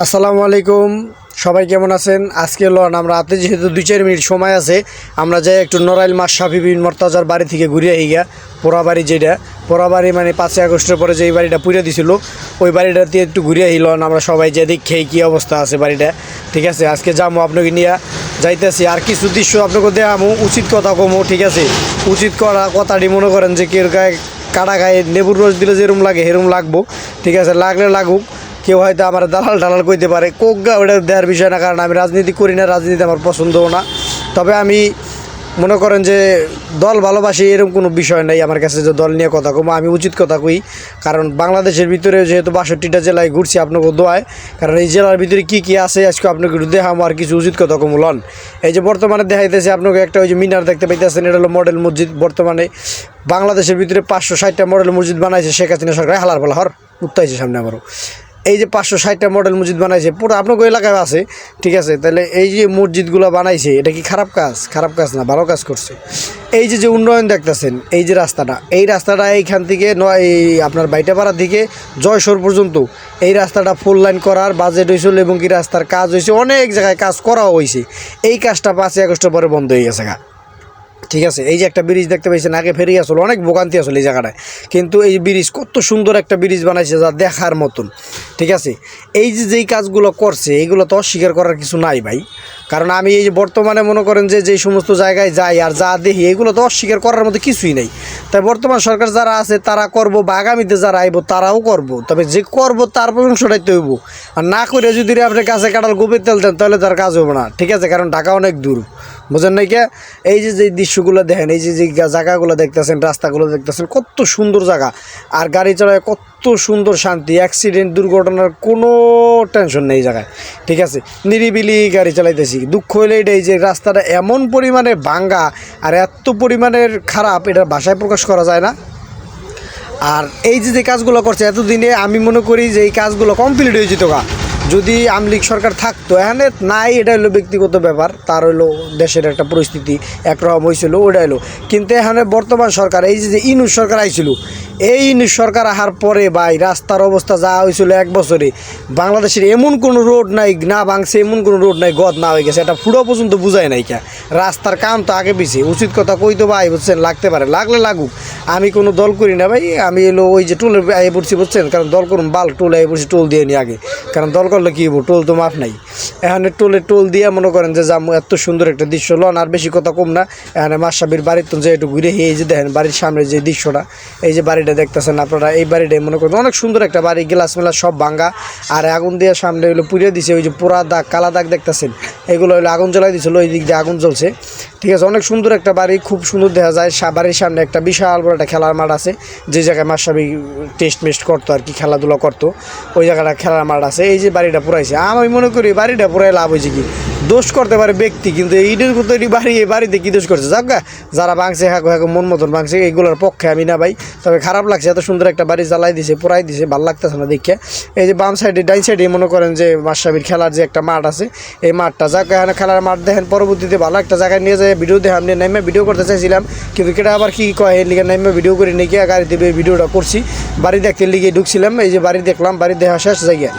আসসালামু আলাইকুম। সবাই কেমন আছেন? আজকে লন আমরা হাতে যেহেতু 2-4 মিনিট সময় আছে, আমরা যাই একটু নড়াইল মাশরাফি বিন মর্তাজার বাড়ি থেকে ঘুরে আইগা। পোড়া বাড়ি যেটা পোড়া বাড়ি মানে 5ই আগস্টের পরে যে বাড়িটা পুড়ে দিছিল, ওই বাড়িটাতে একটু ঘুরে আইলন আমরা সবাই যে দেখি কী অবস্থা আছে বাড়িটা। ঠিক আছে, আজকে যাবো আপনাকে নিয়ে যাইতেছি। আর কিছু দৃশ্য আপনাকে দেখামো, উচিত কথা কমো। ঠিক আছে, উচিত করা কথাটি মনে করেন যে কেউ গায়ে কাটা গায়ে লেবুর রস দিলে যেরকম লাগে সেরকম লাগবো। ঠিক আছে, লাগলে লাগুক। কেউ হয়তো আমার দালাল কইতে পারে, কোকগা ওটা দেওয়ার বিষয় না, কারণ আমি রাজনীতি করি না, রাজনীতি আমার পছন্দও না। তবে আমি মনে করেন যে দল ভালোবাসি এরকম কোনো বিষয় নেই আমার কাছে যে দল নিয়ে কথা কমো। আমি উচিত কথা কই, কারণ বাংলাদেশের ভিতরে যেহেতু 62টা জেলায় ঘুরছি আপনাকে দোয়ায়, কারণ এই জেলার ভিতরে কী কী আছে আজকে আপনাকে একটু দেখামো আর কিছু উচিত কথা কমো লন। এই যে বর্তমানে দেখাইতেছে আপনাকে একটা ওই যে মিনার দেখতে পাইতেছেন, এটা হলো মডেল মসজিদ। বর্তমানে বাংলাদেশের ভিতরে 560টা মডেল মসজিদ বানাইছে শেখ হাসিনা সরকার। হালার পালা হর উত্তাইছে সামনে আমারও। এই যে 560টা মডেল মসজিদ বানাইছে পুরো আপনাকে এলাকায় আছে। ঠিক আছে, তাহলে এই যে মসজিদগুলো বানাইছে এটা কি খারাপ কাজ? খারাপ কাজ না, ভালো কাজ করছে। এই যে উন্নয়ন দেখতেছেন, এই যে রাস্তাটা, এই রাস্তাটা এইখান থেকে এই আপনার বাইটাপাড়া থেকে জয়সর পর্যন্ত এই রাস্তাটা ফুল লাইন করার বাজেট হয়েছিল, এবং কি রাস্তার কাজ হয়েছে, অনেক জায়গায় কাজ করাও হয়েছে। এই কাজটা 5ই আগস্টের পরে বন্ধ হয়ে গেছে। ঠিক আছে, এই যে একটা ব্রিজ দেখতে পাইছেন, আগে ফেরি আসলো, অনেক ভোগান্তি আসলো এই জায়গাটায়, কিন্তু এই ব্রিজ কত সুন্দর একটা ব্রিজ বানাইছে যা দেখার মতন। ঠিক আছে, এই যে যেই কাজগুলো করছে এইগুলো তো অস্বীকার করার কিছু নাই ভাই, কারণ আমি এই যে বর্তমানে মনে করেন যে যেই সমস্ত জায়গায় যাই আর যা দেখি এগুলো তো অস্বীকার করার মতো কিছুই নেই। তাই বর্তমান সরকার যারা আছে তারা করবো, বা আগামীতে যারা আইব তারাও করবো, তবে যে করবো তার প্রশংসাটাই তো হইব। আর না করে যদি আপনি কাছে কাটাল গোপের তেল দেন তাহলে তার কাজ হবো না। ঠিক আছে, কারণ ঢাকা অনেক দূর, বুঝেন নাই কে? এই যে দৃশ্যগুলো দেখেন, এই যে জায়গাগুলো দেখতেছেন, রাস্তাগুলো দেখতেছেন, কত সুন্দর জায়গা। আর গাড়ি চালায় কত সুন্দর শান্তি, অ্যাক্সিডেন্ট দুর্ঘটনার কোনো টেনশন নেই জায়গায়। ঠিক আছে, নিরিবিলি গাড়ি চালাইতেছি। দুঃখ হইলে এটাই যে রাস্তাটা এমন পরিমাণে ভাঙ্গা আর এত পরিমাণের খারাপ, এটা ভাষায় প্রকাশ করা যায় না। আর এই যে কাজগুলো করছে এতদিনে, আমি মনে করি যে এই কাজগুলো কমপ্লিট হয়ে যেত গা যদি আওয়ামী লীগ সরকার থাকতো। এখানে নাই, এটা হলো ব্যক্তিগত ব্যাপার, তার হলো দেশের একটা পরিস্থিতি একরকম হয়েছিল, ওটা হলো। কিন্তু এখানে বর্তমান সরকার, এই যে ইনুস সরকার আইছিল, এই ইনুস সরকার আসার পরে ভাই রাস্তার অবস্থা যা হয়েছিল 1 বছরে, বাংলাদেশের এমন কোনো রোড নাই না ভাঙছে, এমন কোনো রোড নাই গদ না হয়ে গেছে, এটা ফুটো পর্যন্ত বুঝায় নাই কে। রাস্তার কাম তো আগে পিছিয়ে, উচিত কথা কই তো ভাই, বুঝছেন, লাগতে পারে, লাগলে লাগুক। আমি কোনো দল করি না ভাই, আমি এলো ওই যে টোলের আগে পড়ছি, বুঝছেন, কারণ দল করুন বাল টোল আগে পড়ছি, টোল দিয়ে নি আগে, কারণ দল করলে কী হবো, টোল তো মাফ নাই। এখানে টোল দিয়ে মনে করেন যে যাম, এত সুন্দর একটা দৃশ্য লন। আর বেশি কথা কম না, এখানে মাশরাফির বাড়ির তো যে একটু ঘুরে, এই যে দেখেন বাড়ির সামনে যে দৃশ্যটা, এই যে বাড়িটা দেখতেছেন আপনারা, এই বাড়িটাই মনে করেন অনেক সুন্দর একটা বাড়ি, গ্লাস মেলা সব ভাঙ্গা। আর আগুন দিয়ে সামনে হইলো পুড়িয়ে দিছে, ওই যে পোড়া দাগ কালা দাগ দেখতেছেন, এগুলো হইলো আগুন জ্বলাই দিছিল, ওই দিক দিয়ে আগুন জ্বলছে। ঠিক আছে, অনেক সুন্দর একটা বাড়ি, খুব সুন্দর দেখা যায়। বাড়ির সামনে একটা বিশাল বড় একটা খেলার মাঠ আছে, যে জায়গায় মাশরাফি টেস্ট করতো আর কি, খেলাধুলা করতো, ওই জায়গাটা খেলার মাঠ আছে। এই যে বাড়িটা পুরাইছে, আমি মনে করি বাড়িটা পুরাই লাভ হয়েছে কি, দোষ করতে পারে ব্যক্তি, কিন্তু এইটার তৈরি বাড়ি, এই বাড়িতে কী দোষ করছে? যাক গা, যারা ভাঙছে হ্যাঁ মন মতন ভাঙছে, এইগুলোর পক্ষে আমি না ভাই। তবে খারাপ লাগছে, এত সুন্দর একটা বাড়ি জ্বালাই দিছে, পুরাই দিছে, ভালো লাগতেছে না দেখে। এই যে বাম সাইডে ডাইন সাইডে মনে করেন যে মাশরাফির খেলার যে একটা মাঠ আছে, এই মাঠটা যাক, এখানে খেলার মাঠ দেখেন, পরবর্তীতে ভালো একটা জায়গায় নিয়ে যায় ভিডিও দেখে আমি নাইমে ভিডিও করতে চাইছিলাম, কিন্তু কেটা আবার কী কয় এর লিগে নাইমে ভিডিও করে নিয়ে গিয়ে গাড়ি দেবে ভিডিওটা করছি। বাড়ি দেখতে লিগে ঢুকছিলাম, এই যে বাড়ি দেখলাম, বাড়ি দেখা শেষ জায়গায়।